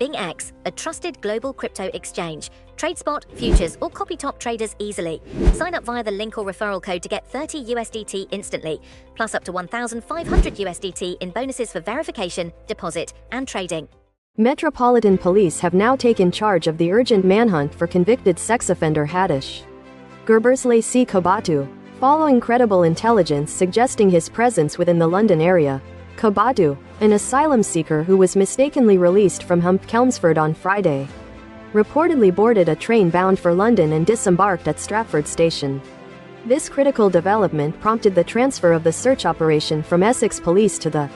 BingX, a trusted global crypto exchange. Trade spot, futures, or copy top traders easily. Sign up via the link or referral code to get 30 USDT instantly, plus up to 1,500 USDT in bonuses for verification, deposit, and trading. Metropolitan Police have now taken charge of the urgent manhunt for convicted sex offender Hadish Gerbersley Kebatu, following credible intelligence suggesting his presence within the London area. Kebatu, an asylum seeker who was mistakenly released from Chelmsford on Friday, reportedly boarded a train bound for London and disembarked at Stratford Station. This critical development prompted the transfer of the search operation from Essex Police to the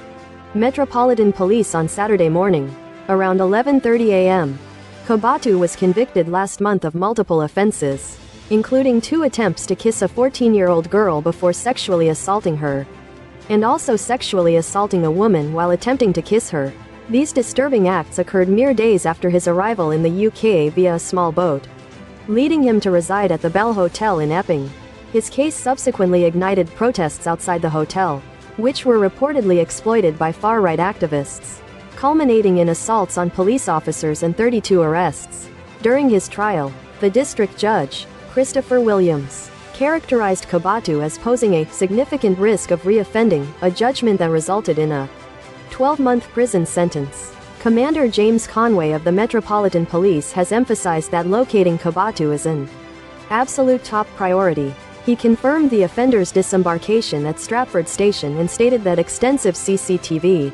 Metropolitan Police on Saturday morning, around 11:30 a.m. Kebatu was convicted last month of multiple offenses, including 2 attempts to kiss a 14-year-old girl before sexually assaulting her, and also sexually assaulting a woman while attempting to kiss her. These disturbing acts occurred mere days after his arrival in the UK via a small boat, leading him to reside at the Bell Hotel in Epping. His case subsequently ignited protests outside the hotel, which were reportedly exploited by far-right activists, culminating in assaults on police officers and 32 arrests. During his trial, the district judge, Christopher Williams, characterized Kebatu as posing a significant risk of reoffending, a judgment that resulted in a 12-month prison sentence. Commander James Conway of the Metropolitan Police has emphasized that locating Kebatu is an absolute top priority. He confirmed the offender's disembarkation at Stratford Station and stated that extensive CCTV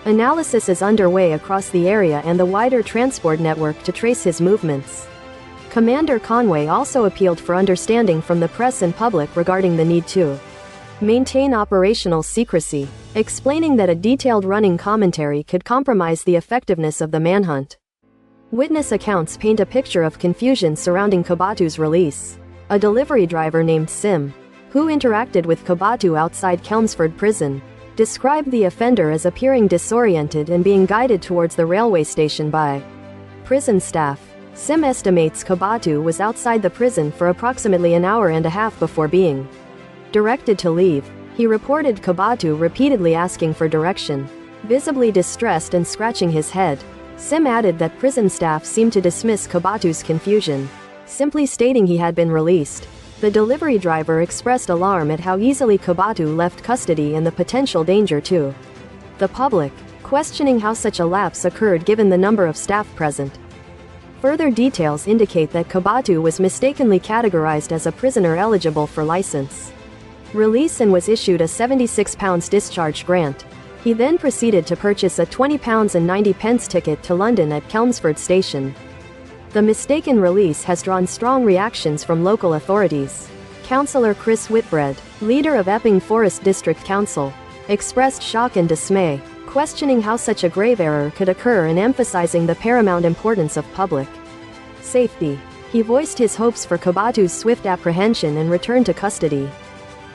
analysis is underway across the area and the wider transport network to trace his movements. Commander Conway also appealed for understanding from the press and public regarding the need to maintain operational secrecy, explaining that a detailed running commentary could compromise the effectiveness of the manhunt. Witness accounts paint a picture of confusion surrounding Kebatu's release. A delivery driver named Sim, who interacted with Kebatu outside Chelmsford Prison, described the offender as appearing disoriented and being guided towards the railway station by prison staff. Sim estimates Kebatu was outside the prison for approximately an hour and a half before being directed to leave. He reported Kebatu repeatedly asking for direction, visibly distressed and scratching his head. Sim added that prison staff seemed to dismiss Kebatu's confusion, simply stating he had been released. The delivery driver expressed alarm at how easily Kebatu left custody and the potential danger to the public, questioning how such a lapse occurred given the number of staff present. Further details indicate that Kebatu was mistakenly categorized as a prisoner eligible for license release and was issued a £76 discharge grant. He then proceeded to purchase a £20.90 ticket to London at Chelmsford Station. The mistaken release has drawn strong reactions from local authorities. Councillor Chris Whitbread, leader of Epping Forest District Council, expressed shock and dismay, questioning how such a grave error could occur and emphasizing the paramount importance of public safety. He voiced his hopes for Kebatu's swift apprehension and return to custody,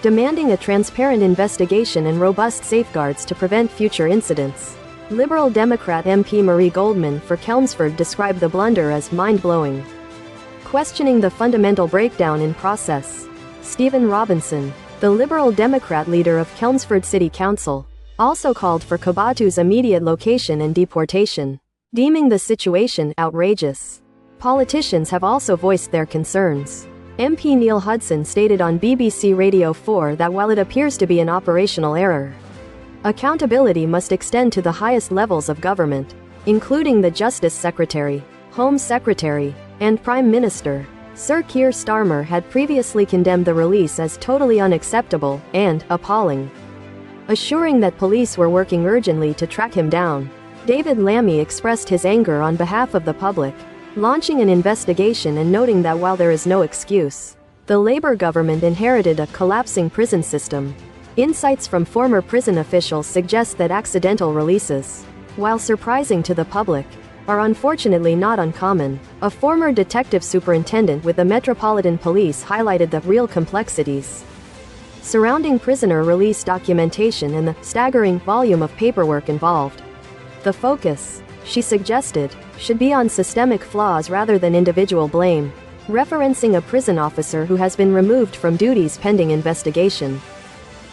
demanding a transparent investigation and robust safeguards to prevent future incidents. Liberal Democrat MP Marie Goldman for Chelmsford described the blunder as mind-blowing, questioning the fundamental breakdown in process. Stephen Robinson, the Liberal Democrat leader of Chelmsford City Council, also called for Kebatu's immediate location and deportation, deeming the situation outrageous. Politicians have also voiced their concerns. MP Neil Hudson stated on BBC Radio 4 that while it appears to be an operational error, accountability must extend to the highest levels of government, including the Justice Secretary, Home Secretary, and Prime Minister. Sir Keir Starmer had previously condemned the release as totally unacceptable and appalling, assuring that police were working urgently to track him down. David Lammy expressed his anger on behalf of the public, launching an investigation and noting that while there is no excuse, the Labour government inherited a collapsing prison system. Insights from former prison officials suggest that accidental releases, while surprising to the public, are unfortunately not uncommon. A former detective superintendent with the Metropolitan Police highlighted the real complexities surrounding prisoner release documentation and the staggering volume of paperwork involved. The focus, she suggested, should be on systemic flaws rather than individual blame, referencing a prison officer who has been removed from duties pending investigation.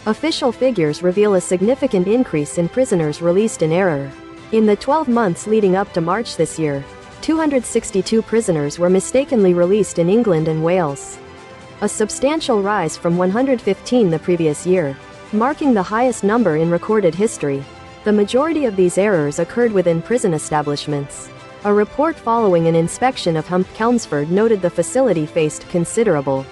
Official figures reveal a significant increase in prisoners released in error, In the 12 months leading up to March this year, 262 prisoners were mistakenly released in England and Wales, a substantial rise from 115 the previous year, marking the highest number in recorded history. The majority of these errors occurred within prison establishments. A report following an inspection of Chelmsford noted the facility faced considerable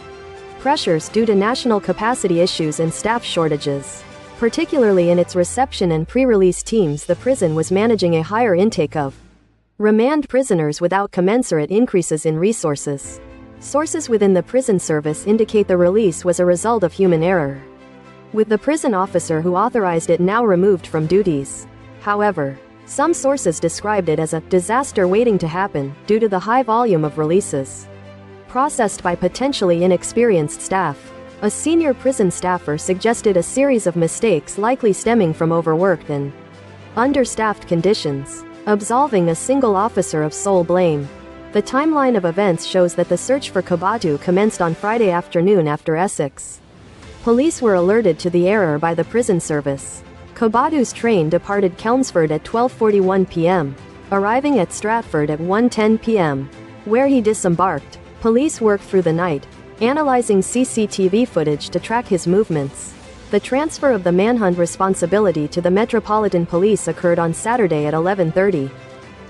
pressures due to national capacity issues and staff shortages. Particularly in its reception and pre-release teams, the prison was managing a higher intake of remand prisoners without commensurate increases in resources. Sources within the prison service indicate the release was a result of human error, with the prison officer who authorized it now removed from duties. However, some sources described it as a disaster waiting to happen due to the high volume of releases processed by potentially inexperienced staff. A senior prison staffer suggested a series of mistakes likely stemming from overworked and understaffed conditions, absolving a single officer of sole blame. The timeline of events shows that the search for Kebatu commenced on Friday afternoon after Essex police were alerted to the error by the prison service. Kebatu's train departed Chelmsford at 12:41 p.m., arriving at Stratford at 1:10 p.m., where he disembarked. Police worked through the night, analyzing CCTV footage to track his movements. The transfer of the manhunt responsibility to the Metropolitan Police occurred on Saturday at 11:30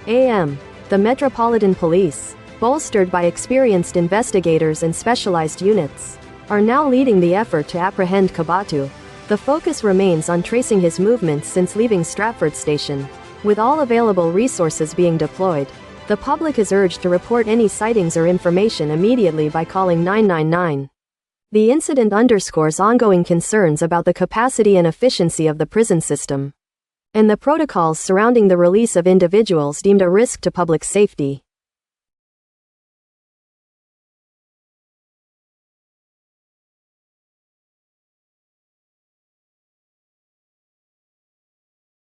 a.m. The Metropolitan Police, bolstered by experienced investigators and specialized units, are now leading the effort to apprehend Kebatu. The focus remains on tracing his movements since leaving Stratford Station. With all available resources being deployed, the public is urged to report any sightings or information immediately by calling 999. The incident underscores ongoing concerns about the capacity and efficiency of the prison system and the protocols surrounding the release of individuals deemed a risk to public safety.